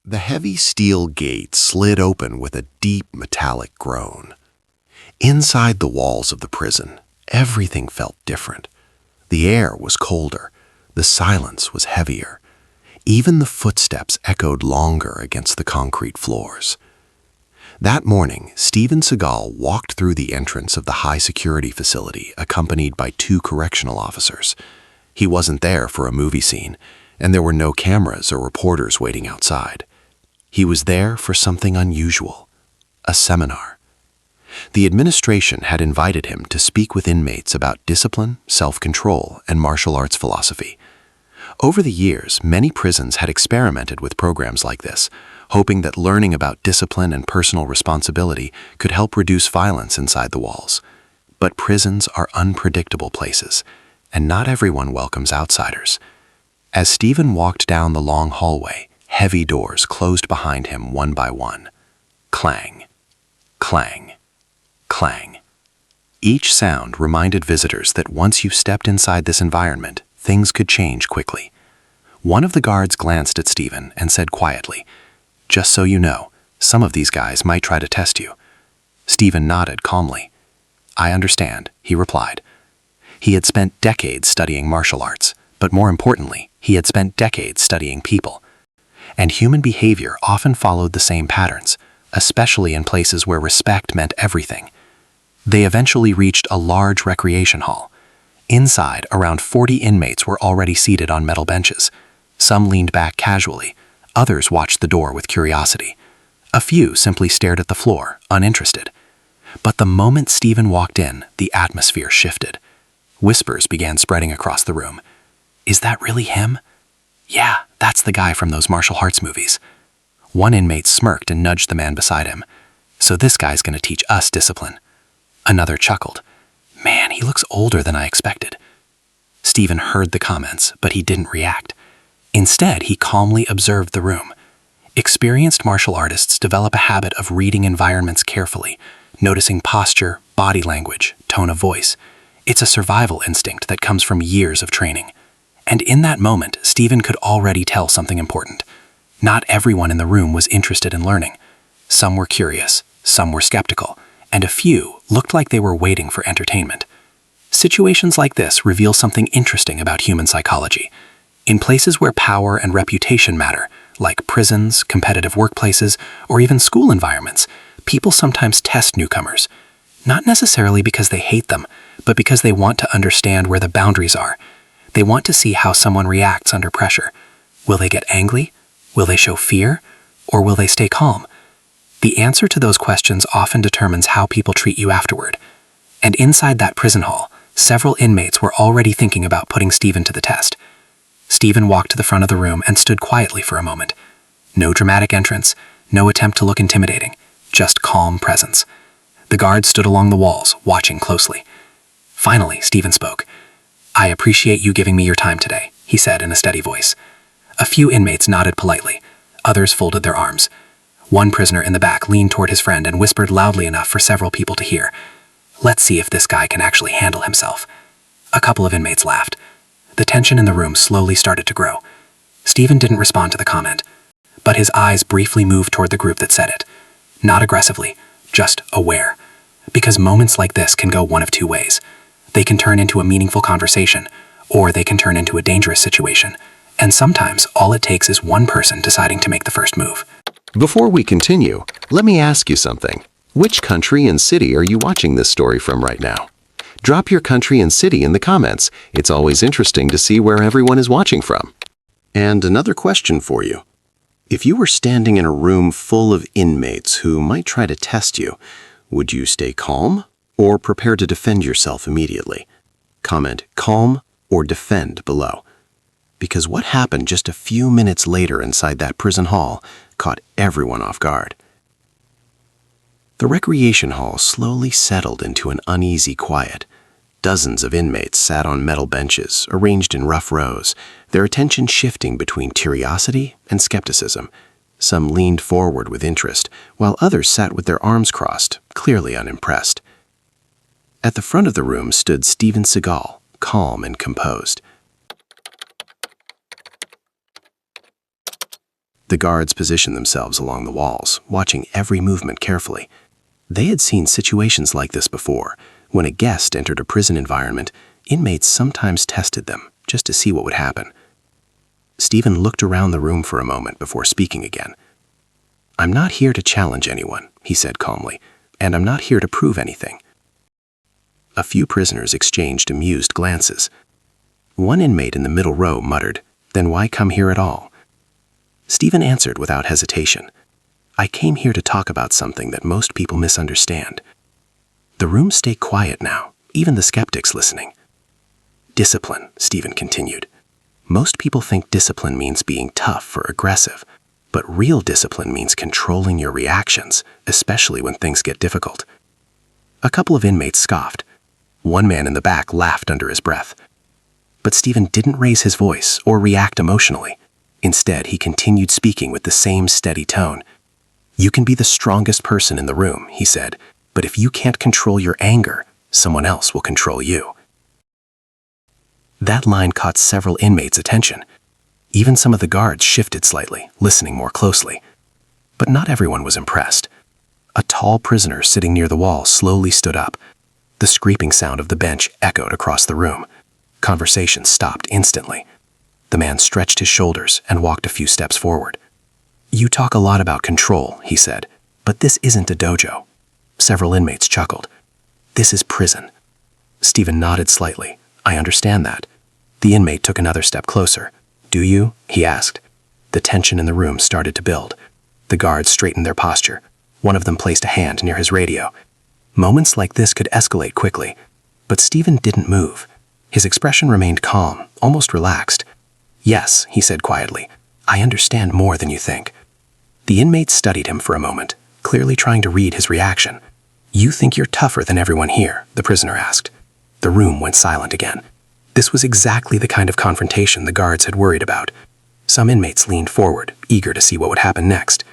The heavy steel gate slid open with a deep metallic groan. Inside the walls of the prison, everything felt different. The air was colder, the silence was heavier. Even the footsteps echoed longer against the concrete floors. That morning, Seagal walked through the entrance of the high-security facility accompanied by 2 correctional officers. He wasn't there for a movie scene, and there were no cameras or reporters waiting outside. He was there for something unusual, a seminar. The administration had invited him to speak with inmates about discipline, self-control, and martial arts philosophy. Over the years, many prisons had experimented with programs like this, hoping that learning about discipline and personal responsibility could help reduce violence inside the walls. But prisons are unpredictable places, and not everyone welcomes outsiders. As Stephen walked down the long hallway, heavy doors closed behind him one by one. Clang, clang, clang. Each sound reminded visitors that once you stepped inside this environment, things could change quickly. One of the guards glanced at Stephen and said quietly, "Just so you know, some of these guys might try to test you." Stephen nodded calmly. "I understand," he replied. He had spent decades studying martial arts, but more importantly, he had spent decades studying people. And human behavior often followed the same patterns, especially in places where respect meant everything. They eventually reached a large recreation hall. Inside, around 40 inmates were already seated on metal benches. Some leaned back casually, others watched the door with curiosity. A few simply stared at the floor, uninterested. But the moment Stephen walked in, the atmosphere shifted. Whispers began spreading across the room. "Is that really him?" "Yeah, that's the guy from those martial arts movies." One inmate smirked and nudged the man beside him. "So this guy's gonna teach us discipline." Another chuckled. "Man, he looks older than I expected." Stephen heard the comments, but he didn't react. Instead, he calmly observed the room. Experienced martial artists develop a habit of reading environments carefully, noticing posture, body language, tone of voice. It's a survival instinct that comes from years of training. And in that moment, Stephen could already tell something important. Not everyone in the room was interested in learning. Some were curious, some were skeptical, and a few looked like they were waiting for entertainment. Situations like this reveal something interesting about human psychology. In places where power and reputation matter, like prisons, competitive workplaces, or even school environments, people sometimes test newcomers. Not necessarily because they hate them, but because they want to understand where the boundaries are. They want to see how someone reacts under pressure. Will they get angry? Will they show fear? Or will they stay calm? The answer to those questions often determines how people treat you afterward. And inside that prison hall, several inmates were already thinking about putting Stephen to the test. Stephen walked to the front of the room and stood quietly for a moment. No dramatic entrance, no attempt to look intimidating, just calm presence. The guards stood along the walls, watching closely. Finally, Stephen spoke. "I appreciate you giving me your time today," he said in a steady voice. A few inmates nodded politely. Others folded their arms. One prisoner in the back leaned toward his friend and whispered loudly enough for several people to hear. "Let's see if this guy can actually handle himself." A couple of inmates laughed. The tension in the room slowly started to grow. Stephen didn't respond to the comment, but his eyes briefly moved toward the group that said it. Not aggressively, just aware. Because moments like this can go one of two ways. They can turn into a meaningful conversation, or they can turn into a dangerous situation. And sometimes all it takes is one person deciding to make the first move. Before we continue, let me ask you something. Which country and city are you watching this story from right now? Drop your country and city in the comments. It's always interesting to see where everyone is watching from. And another question for you. If you were standing in a room full of inmates who might try to test you, would you stay calm or prepare to defend yourself immediately? Comment calm or defend below. Because what happened just a few minutes later inside that prison hall caught everyone off guard. The recreation hall slowly settled into an uneasy quiet. Dozens of inmates sat on metal benches, arranged in rough rows, their attention shifting between curiosity and skepticism. Some leaned forward with interest, while others sat with their arms crossed, clearly unimpressed. At the front of the room stood Steven Seagal, calm and composed. The guards positioned themselves along the walls, watching every movement carefully. They had seen situations like this before. When a guest entered a prison environment, inmates sometimes tested them just to see what would happen. Stephen looked around the room for a moment before speaking again. "I'm not here to challenge anyone," he said calmly, "and I'm not here to prove anything." A few prisoners exchanged amused glances. One inmate in the middle row muttered, "Then why come here at all?" Stephen answered without hesitation, "I came here to talk about something that most people misunderstand." The room stayed quiet now, even the skeptics listening. "Discipline," Stephen continued. "Most people think discipline means being tough or aggressive, but real discipline means controlling your reactions, especially when things get difficult." A couple of inmates scoffed. One man in the back laughed under his breath. But Stephen didn't raise his voice or react emotionally. Instead, he continued speaking with the same steady tone. "You can be the strongest person in the room," he said, "but if you can't control your anger, someone else will control you." That line caught several inmates' attention. Even some of the guards shifted slightly, listening more closely. But not everyone was impressed. A tall prisoner sitting near the wall slowly stood up. The scraping sound of the bench echoed across the room. Conversation stopped instantly. The man stretched his shoulders and walked a few steps forward. "You talk a lot about control," he said, "but this isn't a dojo." Several inmates chuckled. "This is prison." Stephen nodded slightly. "I understand that." The inmate took another step closer. "Do you?" he asked. The tension in the room started to build. The guards straightened their posture. One of them placed a hand near his radio. Moments like this could escalate quickly, but Stephen didn't move. His expression remained calm, almost relaxed. "Yes," he said quietly, "I understand more than you think." The inmate studied him for a moment, clearly trying to read his reaction. "You think you're tougher than everyone here?" the prisoner asked. The room went silent again. This was exactly the kind of confrontation the guards had worried about. Some inmates leaned forward, eager to see what would happen next.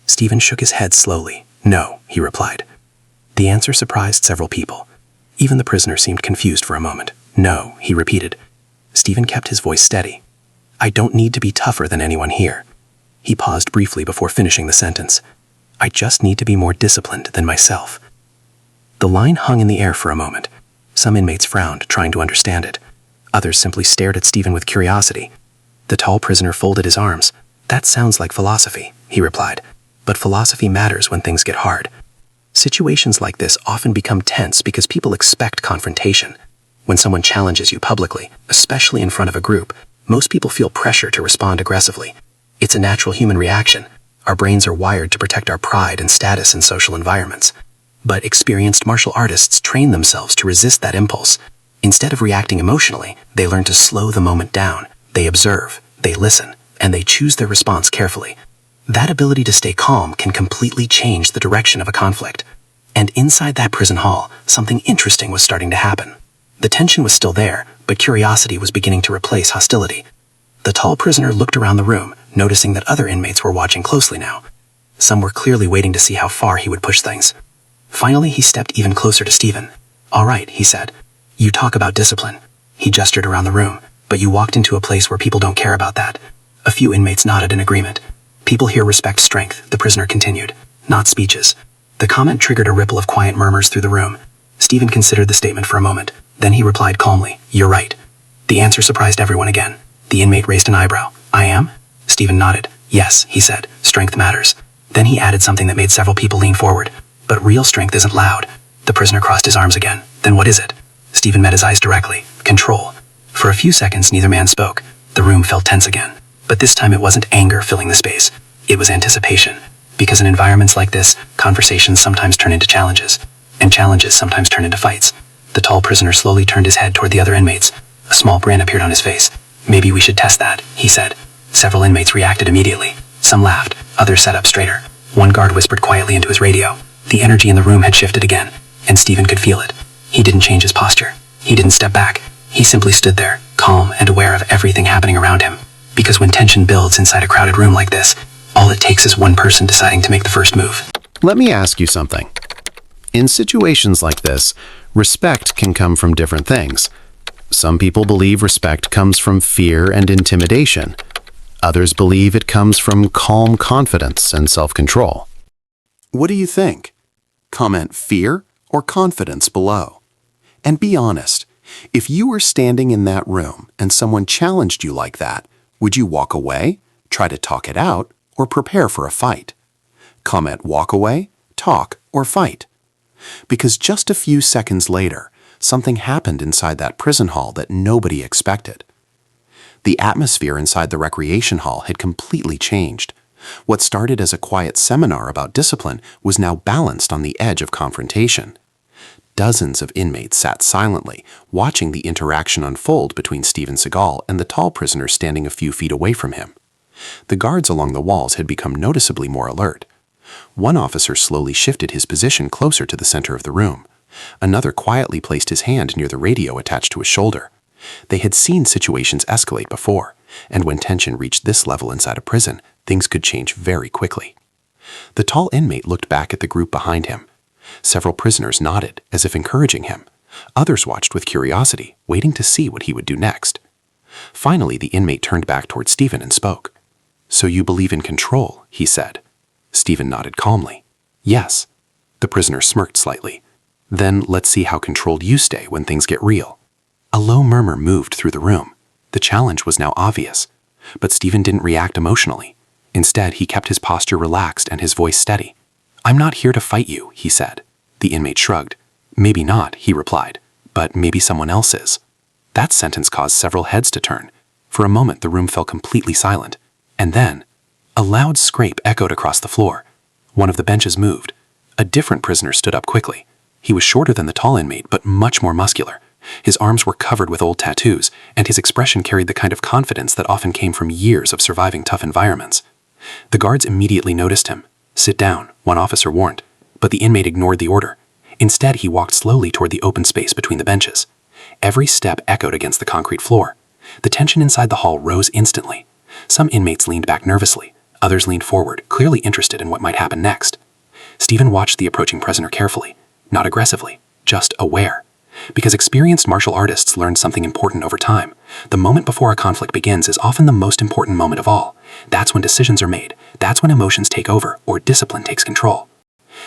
Stephen shook his head slowly. "No," he replied. The answer surprised several people. Even the prisoner seemed confused for a moment. "No," he repeated. Stephen kept his voice steady. "I don't need to be tougher than anyone here." He paused briefly before finishing the sentence. "I just need to be more disciplined than myself." The line hung in the air for a moment. Some inmates frowned, trying to understand it. Others simply stared at Stephen with curiosity. The tall prisoner folded his arms. "That sounds like philosophy," he replied. "But philosophy matters when things get hard." Situations like this often become tense because people expect confrontation. When someone challenges you publicly, especially in front of a group, most people feel pressure to respond aggressively. It's a natural human reaction. Our brains are wired to protect our pride and status in social environments. But experienced martial artists train themselves to resist that impulse. Instead of reacting emotionally, they learn to slow the moment down. They observe, they listen, and they choose their response carefully. That ability to stay calm can completely change the direction of a conflict. And inside that prison hall, something interesting was starting to happen. The tension was still there, but curiosity was beginning to replace hostility. The tall prisoner looked around the room, noticing that other inmates were watching closely now. Some were clearly waiting to see how far he would push things. Finally, he stepped even closer to Stephen. "All right," he said. "You talk about discipline." He gestured around the room, "but you walked into a place where people don't care about that." A few inmates nodded in agreement. "People here respect strength," the prisoner continued, "not speeches." The comment triggered a ripple of quiet murmurs through the room. Stephen considered the statement for a moment. Then he replied calmly, "You're right." The answer surprised everyone again. The inmate raised an eyebrow. "I am?" Stephen nodded. "Yes," he said, "strength matters." Then he added something that made several people lean forward. "But real strength isn't loud." The prisoner crossed his arms again. "Then what is it?" Stephen met his eyes directly. "Control." For a few seconds, neither man spoke. The room felt tense again. But this time it wasn't anger filling the space. It was anticipation. Because in environments like this, conversations sometimes turn into challenges. And challenges sometimes turn into fights. The tall prisoner slowly turned his head toward the other inmates. A small grin appeared on his face. "Maybe we should test that," he said. Several inmates reacted immediately. Some laughed. Others sat up straighter. One guard whispered quietly into his radio. The energy in the room had shifted again, and Stephen could feel it. He didn't change his posture. He didn't step back. He simply stood there, calm and aware of everything happening around him. Because when tension builds inside a crowded room like this, all it takes is one person deciding to make the first move. Let me ask you something. In situations like this, respect can come from different things. Some people believe respect comes from fear and intimidation. Others believe it comes from calm confidence and self-control. What do you think? Comment fear or confidence below. And be honest, if you were standing in that room and someone challenged you like that, would you walk away, try to talk it out, or prepare for a fight? Comment walk away, talk, or fight. Because just a few seconds later, something happened inside that prison hall that nobody expected. The atmosphere inside the recreation hall had completely changed. What started as a quiet seminar about discipline was now balanced on the edge of confrontation. Dozens of inmates sat silently, watching the interaction unfold between Steven Seagal and the tall prisoner standing a few feet away from him. The guards along the walls had become noticeably more alert. One officer slowly shifted his position closer to the center of the room. Another quietly placed his hand near the radio attached to his shoulder. They had seen situations escalate before, and when tension reached this level inside a prison, things could change very quickly. The tall inmate looked back at the group behind him. Several prisoners nodded, as if encouraging him. Others watched with curiosity, waiting to see what he would do next. Finally, the inmate turned back toward Steven and spoke. "So you believe in control," he said. Steven nodded calmly. "Yes." The prisoner smirked slightly. "Then let's see how controlled you stay when things get real." A low murmur moved through the room. The challenge was now obvious. But Steven didn't react emotionally. Instead, he kept his posture relaxed and his voice steady. "I'm not here to fight you," he said. The inmate shrugged. "Maybe not," he replied, "but maybe someone else is." That sentence caused several heads to turn. For a moment, the room fell completely silent. And then, a loud scrape echoed across the floor. One of the benches moved. A different prisoner stood up quickly. He was shorter than the tall inmate, but much more muscular. His arms were covered with old tattoos, and his expression carried the kind of confidence that often came from years of surviving tough environments. The guards immediately noticed him. "Sit down," one officer warned, but the inmate ignored the order. Instead, he walked slowly toward the open space between the benches. Every step echoed against the concrete floor. The tension inside the hall rose instantly. Some inmates leaned back nervously. Others leaned forward, clearly interested in what might happen next. Steven watched the approaching prisoner carefully, not aggressively, just aware. Because experienced martial artists learned something important over time. The moment before a conflict begins is often the most important moment of all. That's when decisions are made. That's when emotions take over, or discipline takes control.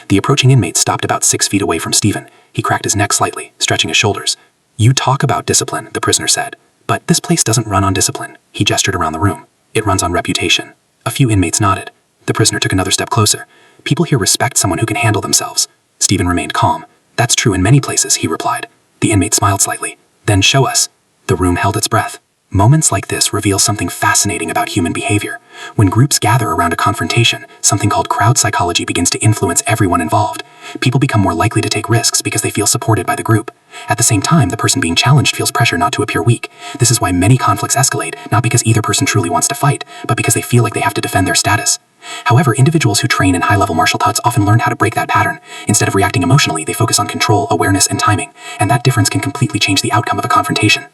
The approaching inmate stopped about 6 feet away from Steven. He cracked his neck slightly, stretching his shoulders. "You talk about discipline," the prisoner said. "But this place doesn't run on discipline." He gestured around the room. "It runs on reputation." A few inmates nodded. The prisoner took another step closer. "People here respect someone who can handle themselves." Steven remained calm. "That's true in many places," he replied. The inmate smiled slightly. "Then show us." The room held its breath. Moments like this reveal something fascinating about human behavior. When groups gather around a confrontation, something called crowd psychology begins to influence everyone involved. People become more likely to take risks because they feel supported by the group. At the same time, the person being challenged feels pressure not to appear weak. This is why many conflicts escalate, not because either person truly wants to fight, but because they feel like they have to defend their status. However, individuals who train in high-level martial arts often learn how to break that pattern. Instead of reacting emotionally, they focus on control, awareness, and timing, and that difference can completely change the outcome of a confrontation.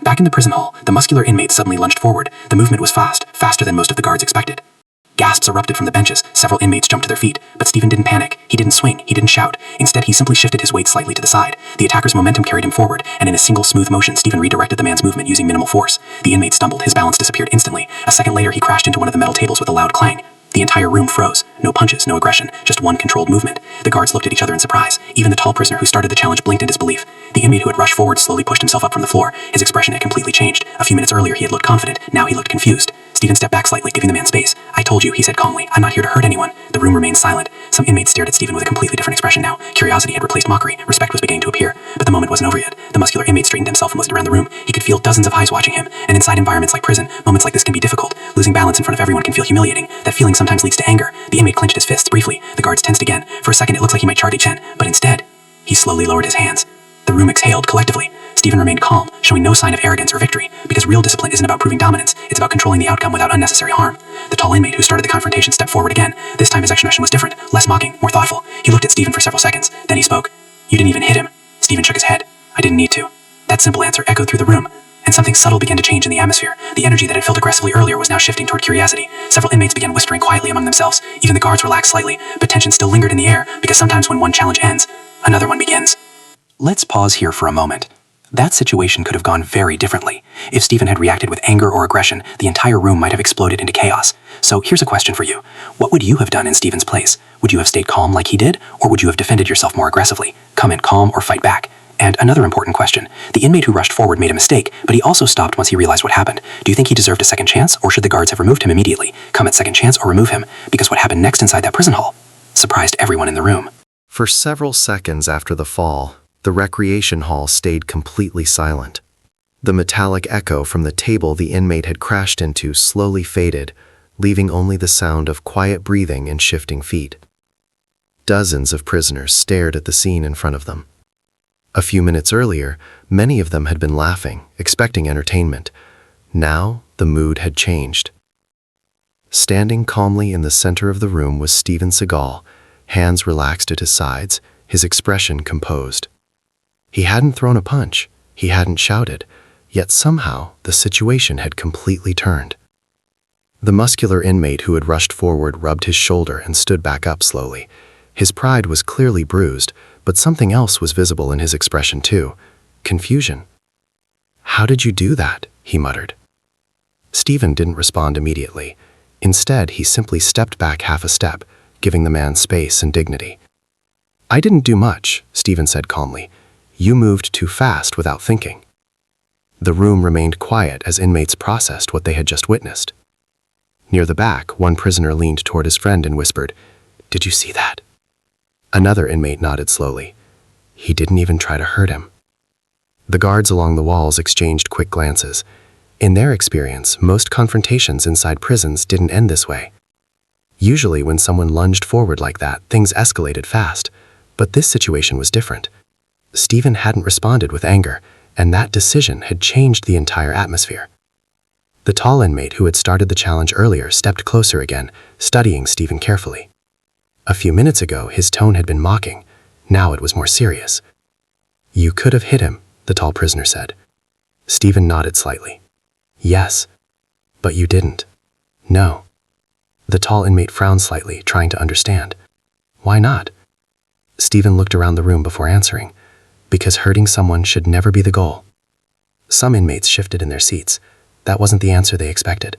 Back in the prison hall, the muscular inmate suddenly lunged forward. The movement was fast, faster than most of the guards expected. Gasps erupted from the benches. Several inmates jumped to their feet, but Steven didn't panic. He didn't swing. He didn't shout. Instead, he simply shifted his weight slightly to the side. The attacker's momentum carried him forward, and in a single smooth motion, Steven redirected the man's movement using minimal force. The inmate stumbled. His balance disappeared instantly. A second later, he crashed into one of the metal tables with a loud clang. The entire room froze. No punches, no aggression, just one controlled movement. The guards looked at each other in surprise. Even the tall prisoner who started the challenge blinked in disbelief. The inmate who had rushed forward slowly pushed himself up from the floor. His expression had completely changed. A few minutes earlier, he had looked confident. Now he looked confused. Steven stepped back slightly, giving the man space. "I told you," he said calmly. "I'm not here to hurt anyone." The room remained silent. Some inmates stared at Steven with a completely different expression now. Curiosity had replaced mockery. Respect was beginning to appear. But the moment wasn't over yet. The muscular inmate straightened himself and looked around the room. He could feel dozens of eyes watching him. And inside environments like prison, moments like this can be difficult. Losing balance in front of everyone can feel humiliating. That feeling sometimes leads to anger. The inmate clenched his fists briefly. The guards tensed again. For a second, it looked like he might charge Chen, but instead, he slowly lowered his hands. The room exhaled collectively. Steven remained calm, showing no sign of arrogance or victory, because real discipline isn't about proving dominance, it's about controlling the outcome without unnecessary harm. The tall inmate who started the confrontation stepped forward again. This time his expression was different, less mocking, more thoughtful. He looked at Steven for several seconds, then he spoke. "You didn't even hit him." Steven shook his head. "I didn't need to." That simple answer echoed through the room, and something subtle began to change in the atmosphere. The energy that had felt aggressively earlier was now shifting toward curiosity. Several inmates began whispering quietly among themselves. Even the guards relaxed slightly, but tension still lingered in the air, because sometimes when one challenge ends, another one begins. Let's pause here for a moment. That situation could have gone very differently. If Stephen had reacted with anger or aggression, the entire room might have exploded into chaos. So here's a question for you. What would you have done in Stephen's place? Would you have stayed calm like he did, or would you have defended yourself more aggressively? Come in calm or fight back. And another important question. The inmate who rushed forward made a mistake, but he also stopped once he realized what happened. Do you think he deserved a second chance, or should the guards have removed him immediately? Come at second chance or remove him, because what happened next inside that prison hall surprised everyone in the room. For several seconds after the fall, the recreation hall stayed completely silent. The metallic echo from the table the inmate had crashed into slowly faded, leaving only the sound of quiet breathing and shifting feet. Dozens of prisoners stared at the scene in front of them. A few minutes earlier, many of them had been laughing, expecting entertainment. Now, the mood had changed. Standing calmly in the center of the room was Steven Seagal, hands relaxed at his sides, his expression composed. He hadn't thrown a punch, he hadn't shouted, yet somehow the situation had completely turned. The muscular inmate who had rushed forward rubbed his shoulder and stood back up slowly. His pride was clearly bruised, but something else was visible in his expression too: confusion. "How did you do that?" he muttered. Stephen didn't respond immediately. Instead, he simply stepped back half a step, giving the man space and dignity. "I didn't do much," Stephen said calmly. "You moved too fast without thinking." The room remained quiet as inmates processed what they had just witnessed. Near the back, one prisoner leaned toward his friend and whispered, "Did you see that?" Another inmate nodded slowly. "He didn't even try to hurt him." The guards along the walls exchanged quick glances. In their experience, most confrontations inside prisons didn't end this way. Usually when someone lunged forward like that, things escalated fast. But this situation was different. Stephen hadn't responded with anger, and that decision had changed the entire atmosphere. The tall inmate who had started the challenge earlier stepped closer again, studying Stephen carefully. A few minutes ago, his tone had been mocking. Now it was more serious. "You could have hit him," the tall prisoner said. Stephen nodded slightly. "Yes, but you didn't." "No." The tall inmate frowned slightly, trying to understand. "Why not?" Stephen looked around the room before answering. "Because hurting someone should never be the goal." Some inmates shifted in their seats. That wasn't the answer they expected.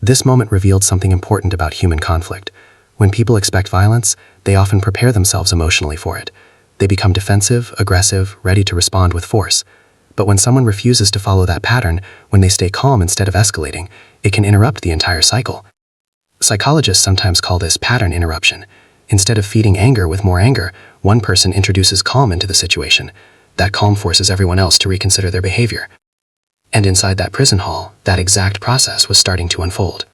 This moment revealed something important about human conflict. When people expect violence, they often prepare themselves emotionally for it. They become defensive, aggressive, ready to respond with force. But when someone refuses to follow that pattern, when they stay calm instead of escalating, it can interrupt the entire cycle. Psychologists sometimes call this pattern interruption. Instead of feeding anger with more anger, one person introduces calm into the situation. That calm forces everyone else to reconsider their behavior. And inside that prison hall, that exact process was starting to unfold.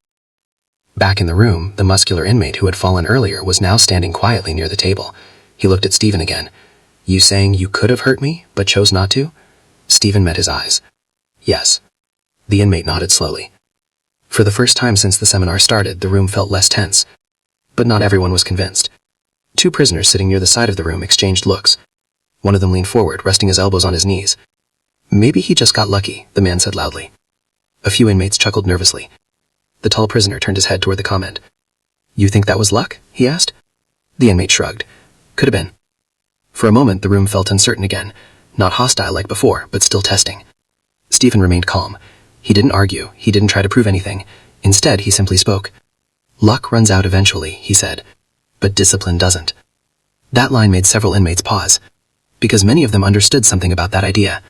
Back in the room, the muscular inmate who had fallen earlier was now standing quietly near the table. He looked at Stephen again. "You saying you could have hurt me, but chose not to?" Stephen met his eyes. "Yes." The inmate nodded slowly. For the first time since the seminar started, the room felt less tense. But not everyone was convinced. Two prisoners sitting near the side of the room exchanged looks. One of them leaned forward, resting his elbows on his knees. "Maybe he just got lucky," the man said loudly. A few inmates chuckled nervously. The tall prisoner turned his head toward the comment. "You think that was luck?" he asked. The inmate shrugged. "Could have been." For a moment, the room felt uncertain again, not hostile like before, but still testing. Stephen remained calm. He didn't argue, he didn't try to prove anything. Instead, he simply spoke. "Luck runs out eventually," he said, "but discipline doesn't." That line made several inmates pause, because many of them understood something about that idea.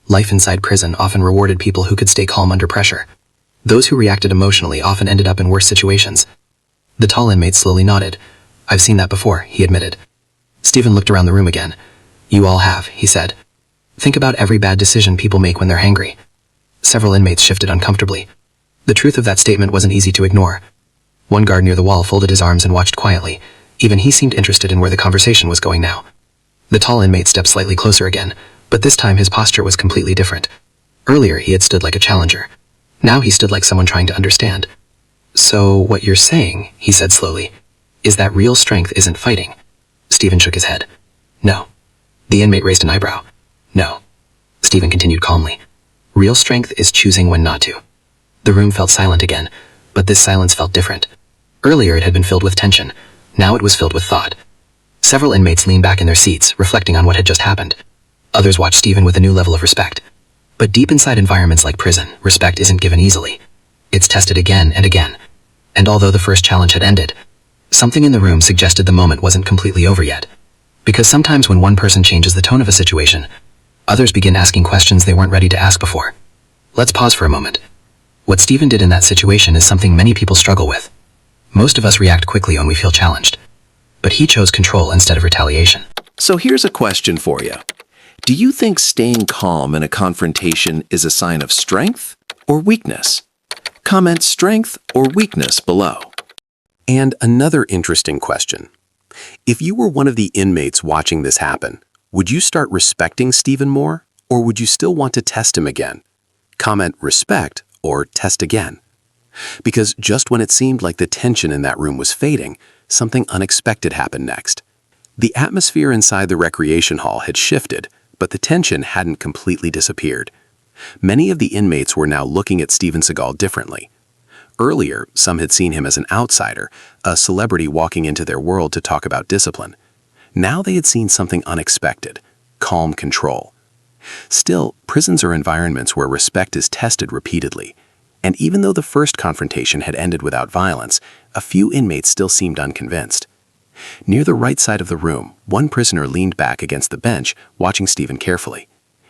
Life inside prison often rewarded people who could stay calm under pressure. Those who reacted emotionally often ended up in worse situations. The tall inmate slowly nodded. "I've seen that before," he admitted. Stephen looked around the room again. "You all have," he said. "Think about every bad decision people make when they're hangry." Several inmates shifted uncomfortably. The truth of that statement wasn't easy to ignore. One guard near the wall folded his arms and watched quietly. Even he seemed interested in where the conversation was going now. The tall inmate stepped slightly closer again, but this time his posture was completely different. Earlier he had stood like a challenger. Now he stood like someone trying to understand. "So what you're saying," he said slowly, "is that real strength isn't fighting?" Stephen shook his head. "No." The inmate raised an eyebrow. "No." Stephen continued calmly. "Real strength is choosing when not to." The room felt silent again, but this silence felt different. Earlier it had been filled with tension. Now it was filled with thought. Several inmates leaned back in their seats, reflecting on what had just happened. Others watched Stephen with a new level of respect. But deep inside environments like prison, respect isn't given easily. It's tested again and again. And although the first challenge had ended, something in the room suggested the moment wasn't completely over yet. Because sometimes when one person changes the tone of a situation, others begin asking questions they weren't ready to ask before. Let's pause for a moment. What Stephen did in that situation is something many people struggle with. Most of us react quickly when we feel challenged. But he chose control instead of retaliation. So here's a question for you. Do you think staying calm in a confrontation is a sign of strength or weakness? Comment strength or weakness below. And another interesting question. If you were one of the inmates watching this happen, would you start respecting Stephen more, or would you still want to test him again? Comment respect or test again. Because just when it seemed like the tension in that room was fading, something unexpected happened next. The atmosphere inside the recreation hall had shifted, but the tension hadn't completely disappeared. Many of the inmates were now looking at Steven Seagal differently. Earlier, some had seen him as an outsider, a celebrity walking into their world to talk about discipline. Now they had seen something unexpected: calm control. Still, prisons are environments where respect is tested repeatedly. And even though the first confrontation had ended without violence, a few inmates still seemed unconvinced. Near the right side of the room, one prisoner leaned back against the bench, watching Stephen carefully.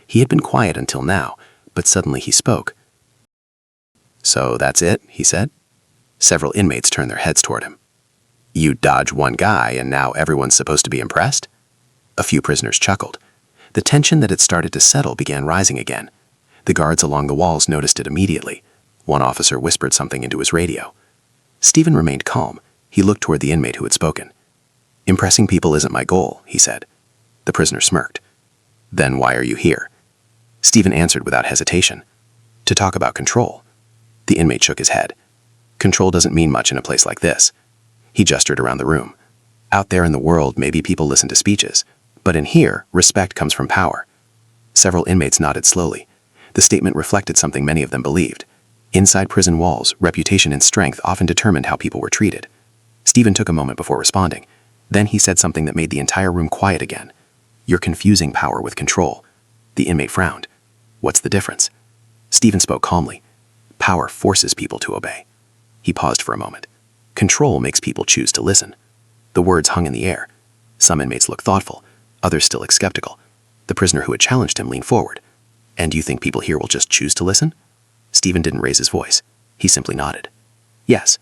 He had been quiet until now, but suddenly he spoke. "So that's it," he said. Several inmates turned their heads toward him. "You dodged one guy and now everyone's supposed to be impressed?" A few prisoners chuckled. The tension that had started to settle began rising again. The guards along the walls noticed it immediately. One officer whispered something into his radio. Stephen remained calm. He looked toward the inmate who had spoken. "Impressing people isn't my goal," he said. The prisoner smirked. "Then why are you here?" Stephen answered without hesitation. "To talk about control." The inmate shook his head. "Control doesn't mean much in a place like this." He gestured around the room. "Out there in the world, maybe people listen to speeches. But in here, respect comes from power." Several inmates nodded slowly. The statement reflected something many of them believed. Inside prison walls, reputation and strength often determined how people were treated. Stephen took a moment before responding. Then he said something that made the entire room quiet again. "You're confusing power with control." The inmate frowned. "What's the difference?" Stephen spoke calmly. "Power forces people to obey." He paused for a moment. "Control makes people choose to listen." The words hung in the air. Some inmates looked thoughtful, others still looked skeptical. The prisoner who had challenged him leaned forward. "And do you think people here will just choose to listen?" Stephen didn't raise his voice. He simply nodded. "Yes."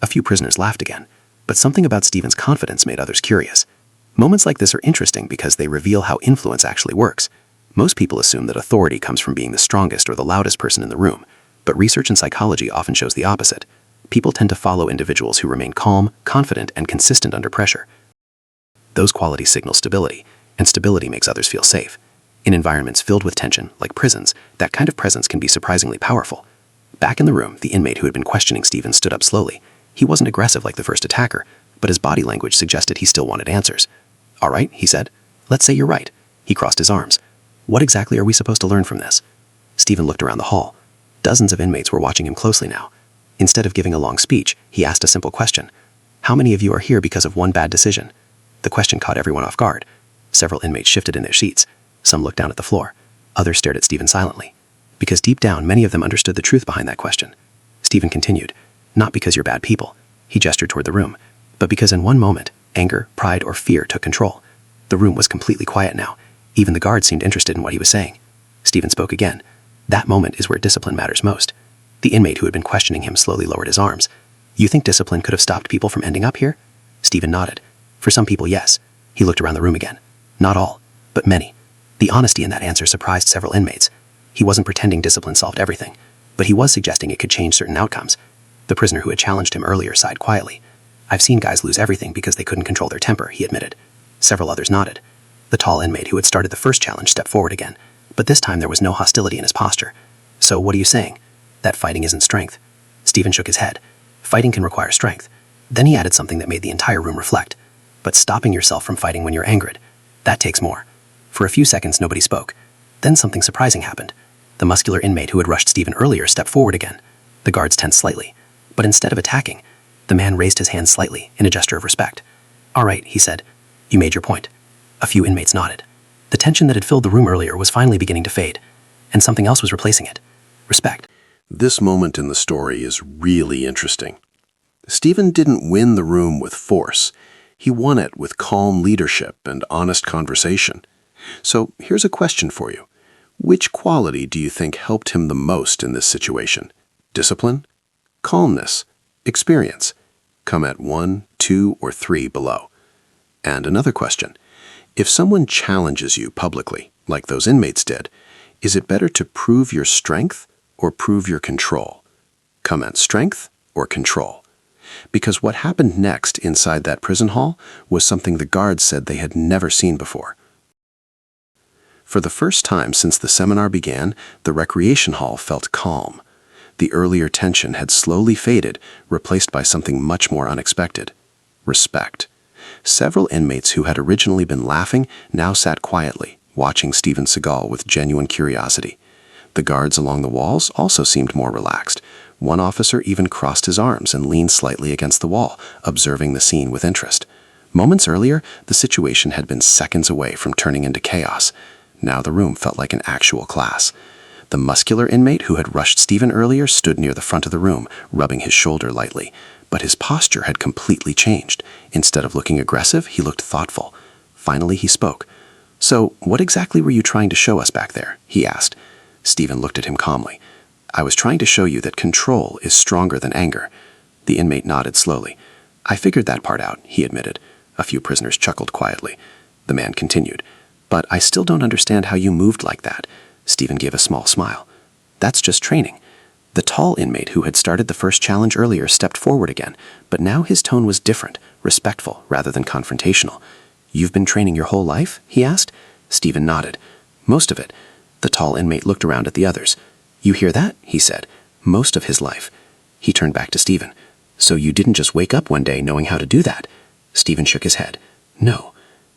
A few prisoners laughed again, but something about Stephen's confidence made others curious. Moments like this are interesting because they reveal how influence actually works. Most people assume that authority comes from being the strongest or the loudest person in the room, but research in psychology often shows the opposite. People tend to follow individuals who remain calm, confident, and consistent under pressure. Those qualities signal stability, and stability makes others feel safe. In environments filled with tension, like prisons, that kind of presence can be surprisingly powerful. Back in the room, the inmate who had been questioning Stephen stood up slowly. He wasn't aggressive like the first attacker, but his body language suggested he still wanted answers. "All right," he said. "Let's say you're right." He crossed his arms. "What exactly are we supposed to learn from this?" Stephen looked around the hall. Dozens of inmates were watching him closely now. Instead of giving a long speech, he asked a simple question. "How many of you are here because of one bad decision?" The question caught everyone off guard. Several inmates shifted in their seats. Some looked down at the floor. Others stared at Stephen silently. Because deep down, many of them understood the truth behind that question. Stephen continued, "Not because you're bad people." He gestured toward the room. "But because in one moment, anger, pride, or fear took control." The room was completely quiet now. Even the guards seemed interested in what he was saying. Stephen spoke again. "That moment is where discipline matters most." The inmate who had been questioning him slowly lowered his arms. "You think discipline could have stopped people from ending up here?" Stephen nodded. "For some people, yes." He looked around the room again. "Not all, but many." The honesty in that answer surprised several inmates. He wasn't pretending discipline solved everything, but he was suggesting it could change certain outcomes. The prisoner who had challenged him earlier sighed quietly. "I've seen guys lose everything because they couldn't control their temper," he admitted. Several others nodded. The tall inmate who had started the first challenge stepped forward again, but this time there was no hostility in his posture. "So what are you saying? That fighting isn't strength?" Stephen shook his head. "Fighting can require strength." Then he added something that made the entire room reflect. "But stopping yourself from fighting when you're angered, that takes more." For a few seconds, nobody spoke. Then something surprising happened. The muscular inmate who had rushed Stephen earlier stepped forward again. The guards tensed slightly. But instead of attacking, the man raised his hand slightly in a gesture of respect. "All right," he said. "You made your point." A few inmates nodded. The tension that had filled the room earlier was finally beginning to fade, and something else was replacing it. Respect. This moment in the story is really interesting. Stephen didn't win the room with force. He won it with calm leadership and honest conversation. So here's a question for you. Which quality do you think helped him the most in this situation? Discipline? Calmness? Experience? Come at 1, 2, or 3 below. And another question. If someone challenges you publicly, like those inmates did, is it better to prove your strength or prove your control? Comment strength or control. Because what happened next inside that prison hall was something the guards said they had never seen before. For the first time since the seminar began, the recreation hall felt calm. The earlier tension had slowly faded, replaced by something much more unexpected. Respect. Several inmates who had originally been laughing now sat quietly, watching Steven Seagal with genuine curiosity. The guards along the walls also seemed more relaxed. One officer even crossed his arms and leaned slightly against the wall, observing the scene with interest. Moments earlier, the situation had been seconds away from turning into chaos. Now the room felt like an actual class. The muscular inmate who had rushed Stephen earlier stood near the front of the room, rubbing his shoulder lightly. But his posture had completely changed. Instead of looking aggressive, he looked thoughtful. Finally, he spoke. "So, what exactly were you trying to show us back there?" he asked. Stephen looked at him calmly. "I was trying to show you that control is stronger than anger." The inmate nodded slowly. "I figured that part out," he admitted. A few prisoners chuckled quietly. The man continued. "But I still don't understand how you moved like that." Stephen gave a small smile. "That's just training." The tall inmate who had started the first challenge earlier stepped forward again, but now his tone was different, respectful rather than confrontational. "You've been training your whole life?" he asked. Stephen nodded. "Most of it." The tall inmate looked around at the others. "You hear that?" he said. "Most of his life." He turned back to Stephen. "So you didn't just wake up one day knowing how to do that?" Stephen shook his head. "No."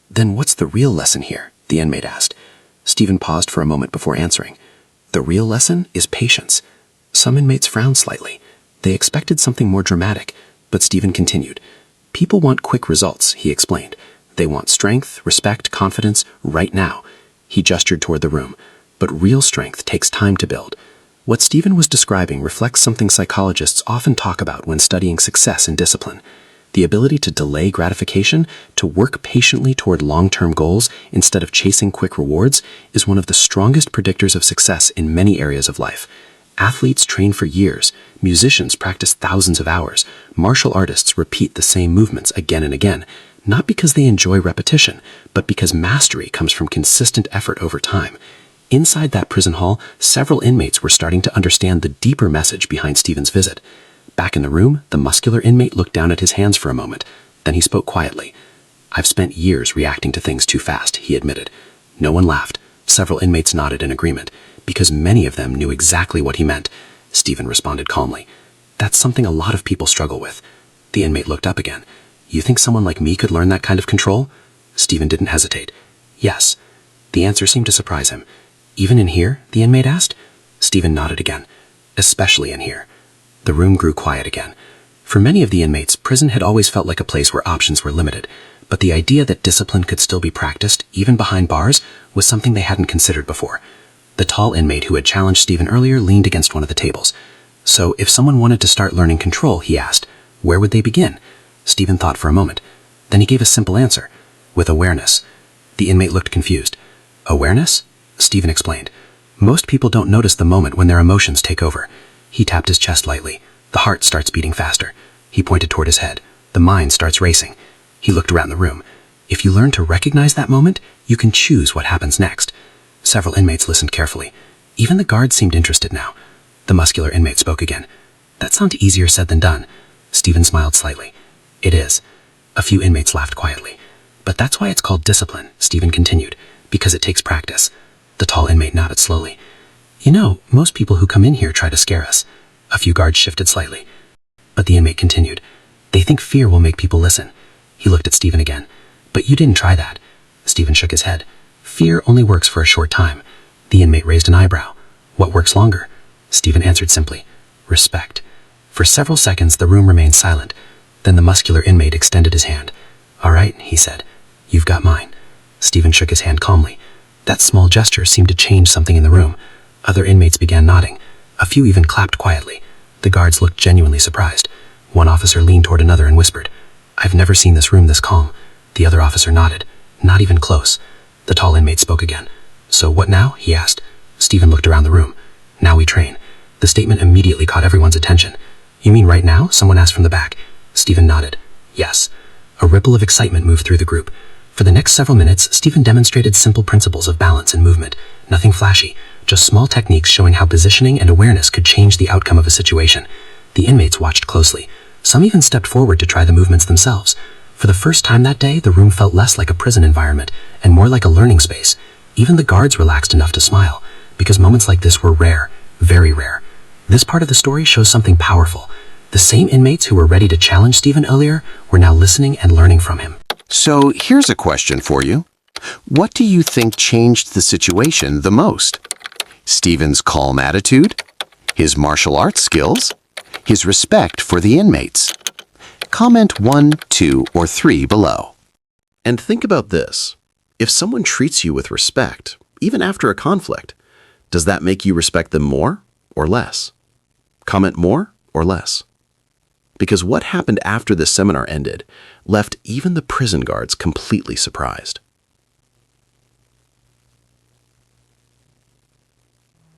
"Then what's the real lesson here?" the inmate asked. Stephen paused for a moment before answering. "The real lesson is patience." Some inmates frowned slightly. They expected something more dramatic, but Stephen continued. "People want quick results," he explained. "They want strength, respect, confidence, right now." He gestured toward the room. But real strength takes time to build. What Stephen was describing reflects something psychologists often talk about when studying success and discipline. The ability to delay gratification, to work patiently toward long-term goals instead of chasing quick rewards, is one of the strongest predictors of success in many areas of life. Athletes train for years, musicians practice thousands of hours, martial artists repeat the same movements again and again, not because they enjoy repetition, but because mastery comes from consistent effort over time. Inside that prison hall, several inmates were starting to understand the deeper message behind Stephen's visit. Back in the room, the muscular inmate looked down at his hands for a moment. Then he spoke quietly. "I've spent years reacting to things too fast," he admitted. No one laughed. Several inmates nodded in agreement, because many of them knew exactly what he meant. Stephen responded calmly. "That's something a lot of people struggle with." The inmate looked up again. "You think someone like me could learn that kind of control?" Stephen didn't hesitate. "Yes." The answer seemed to surprise him. "Even in here?" the inmate asked. Stephen nodded again. "Especially in here." The room grew quiet again. For many of the inmates, prison had always felt like a place where options were limited, but the idea that discipline could still be practiced, even behind bars, was something they hadn't considered before. The tall inmate who had challenged Stephen earlier leaned against one of the tables. "So if someone wanted to start learning control," he asked, "where would they begin?" Stephen thought for a moment. Then he gave a simple answer. "With awareness." The inmate looked confused. "Awareness?" Stephen explained. "Most people don't notice the moment when their emotions take over." He tapped his chest lightly. The heart starts beating faster. He pointed toward his head. The mind starts racing. He looked around the room. If you learn to recognize that moment, you can choose what happens next. Several inmates listened carefully. Even the guards seemed interested now. The muscular inmate spoke again. "That sounds easier said than done." Stephen smiled slightly. "It is." A few inmates laughed quietly. "But that's why it's called discipline," Stephen continued, "because it takes practice." The tall inmate nodded slowly. "You know, most people who come in here try to scare us." A few guards shifted slightly. But the inmate continued. "They think fear will make people listen." He looked at Stephen again. "But you didn't try that." Stephen shook his head. "Fear only works for a short time." The inmate raised an eyebrow. "What works longer?" Stephen answered simply. "Respect." For several seconds, the room remained silent. Then the muscular inmate extended his hand. "All right," he said. "You've got mine." Stephen shook his hand calmly. That small gesture seemed to change something in the room. Other inmates began nodding. A few even clapped quietly. The guards looked genuinely surprised. One officer leaned toward another and whispered, "I've never seen this room this calm." The other officer nodded. "Not even close." The tall inmate spoke again. "So what now?" he asked. Stephen looked around the room. "Now we train." The statement immediately caught everyone's attention. "You mean right now?" someone asked from the back. Stephen nodded. "Yes." A ripple of excitement moved through the group. For the next several minutes, Stephen demonstrated simple principles of balance and movement. Nothing flashy, just small techniques showing how positioning and awareness could change the outcome of a situation. The inmates watched closely. Some even stepped forward to try the movements themselves. For the first time that day, the room felt less like a prison environment and more like a learning space. Even the guards relaxed enough to smile, because moments like this were rare, very rare. This part of the story shows something powerful. The same inmates who were ready to challenge Stephen earlier were now listening and learning from him. So here's a question for you. What do you think changed the situation the most? Stephen's calm attitude? His martial arts skills? His respect for the inmates? Comment 1, 2, or 3 below. And think about this. If someone treats you with respect, even after a conflict, does that make you respect them more or less? Comment more or less. Because what happened after this seminar ended left even the prison guards completely surprised.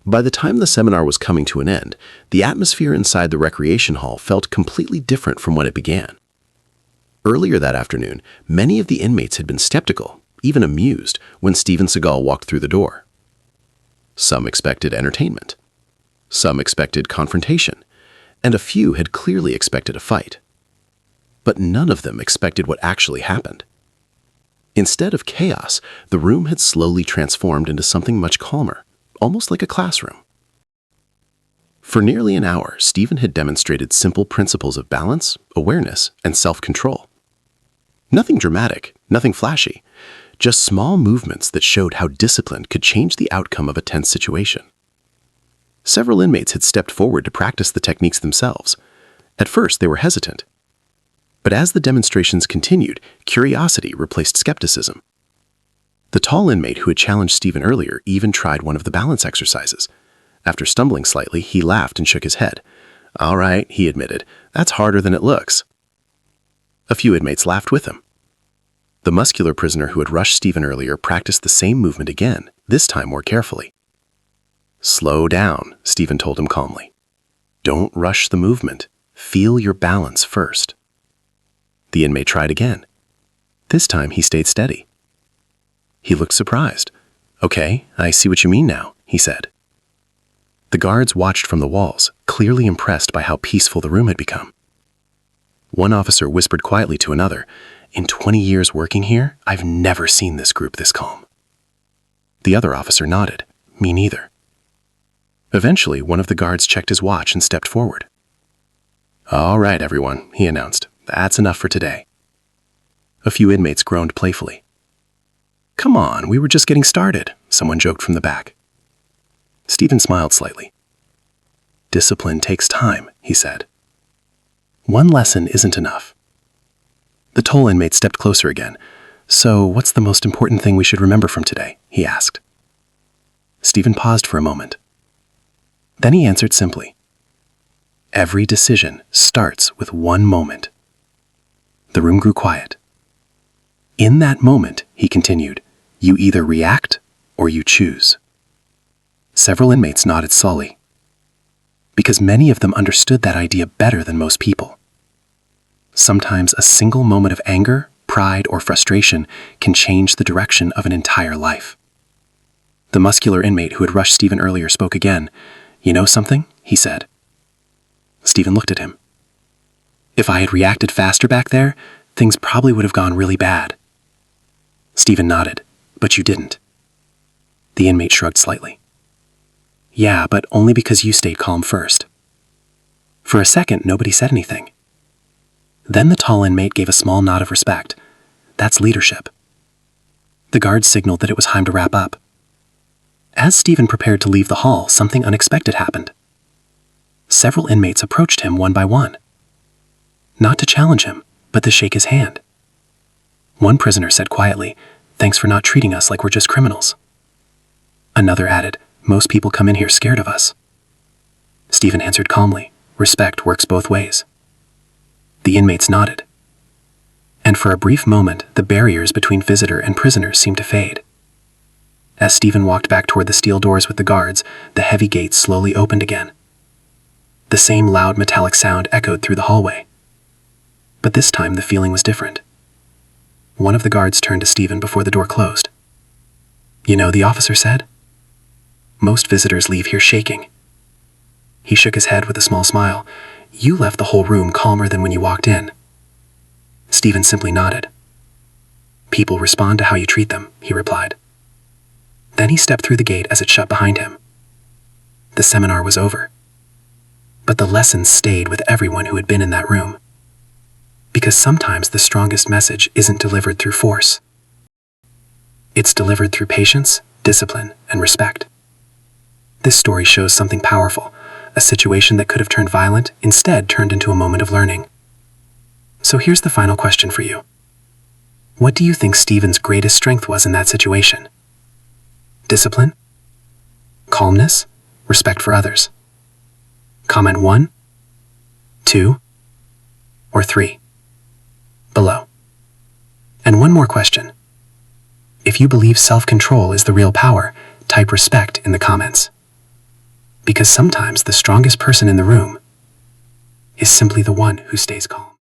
By the time the seminar was coming to an end, the atmosphere inside the recreation hall felt completely different from when it began. Earlier that afternoon, many of the inmates had been skeptical, even amused, when Steven Seagal walked through the door. Some expected entertainment. Some expected confrontation, and a few had clearly expected a fight. But none of them expected what actually happened. Instead of chaos, the room had slowly transformed into something much calmer, almost like a classroom. For nearly an hour, Stephen had demonstrated simple principles of balance, awareness, and self-control. Nothing dramatic, nothing flashy, just small movements that showed how discipline could change the outcome of a tense situation. Several inmates had stepped forward to practice the techniques themselves. At first, they were hesitant. But as the demonstrations continued, curiosity replaced skepticism. The tall inmate who had challenged Stephen earlier even tried one of the balance exercises. After stumbling slightly, he laughed and shook his head. "All right," he admitted, "that's harder than it looks." A few inmates laughed with him. The muscular prisoner who had rushed Stephen earlier practiced the same movement again, this time more carefully. "Slow down," Stephen told him calmly. "Don't rush the movement. Feel your balance first." The inmate tried again. This time he stayed steady. He looked surprised. "Okay, I see what you mean now," he said. The guards watched from the walls, clearly impressed by how peaceful the room had become. One officer whispered quietly to another, "In 20 years working here, I've never seen this group this calm." The other officer nodded. "Me neither." Eventually, one of the guards checked his watch and stepped forward. "All right, everyone," he announced. "That's enough for today." A few inmates groaned playfully. "Come on, we were just getting started," someone joked from the back. Stephen smiled slightly. "Discipline takes time," he said. "One lesson isn't enough." The tall inmate stepped closer again. "So, what's the most important thing we should remember from today?" he asked. Stephen paused for a moment. Then he answered simply, "Every decision starts with one moment." The room grew quiet. "In that moment," he continued, "you either react or you choose." Several inmates nodded slowly, because many of them understood that idea better than most people. Sometimes a single moment of anger, pride, or frustration can change the direction of an entire life. The muscular inmate who had rushed Stephen earlier spoke again. "You know something?" he said. Stephen looked at him. "If I had reacted faster back there, things probably would have gone really bad." Stephen nodded. "But you didn't." The inmate shrugged slightly. "Yeah, but only because you stayed calm first." For a second, nobody said anything. Then the tall inmate gave a small nod of respect. That's leadership. The guards signaled that it was time to wrap up. As Stephen prepared to leave the hall, something unexpected happened. Several inmates approached him one by one. Not to challenge him, but to shake his hand. One prisoner said quietly, "Thanks for not treating us like we're just criminals." Another added, "Most people come in here scared of us." Stephen answered calmly, "Respect works both ways." The inmates nodded. And for a brief moment, the barriers between visitor and prisoner seemed to fade. As Stephen walked back toward the steel doors with the guards, the heavy gates slowly opened again. The same loud metallic sound echoed through the hallway. But this time the feeling was different. One of the guards turned to Stephen before the door closed. "You know," the officer said, "most visitors leave here shaking." He shook his head with a small smile. "You left the whole room calmer than when you walked in." Stephen simply nodded. "People respond to how you treat them," he replied. Then he stepped through the gate as it shut behind him. The seminar was over. But the lessons stayed with everyone who had been in that room. Because sometimes the strongest message isn't delivered through force. It's delivered through patience, discipline, and respect. This story shows something powerful. A situation that could have turned violent instead turned into a moment of learning. So here's the final question for you. What do you think Stephen's greatest strength was in that situation? Discipline? Calmness? Respect for others? Comment 1, 2, or 3 below. And one more question. If you believe self-control is the real power, type respect in the comments. Because sometimes the strongest person in the room is simply the one who stays calm.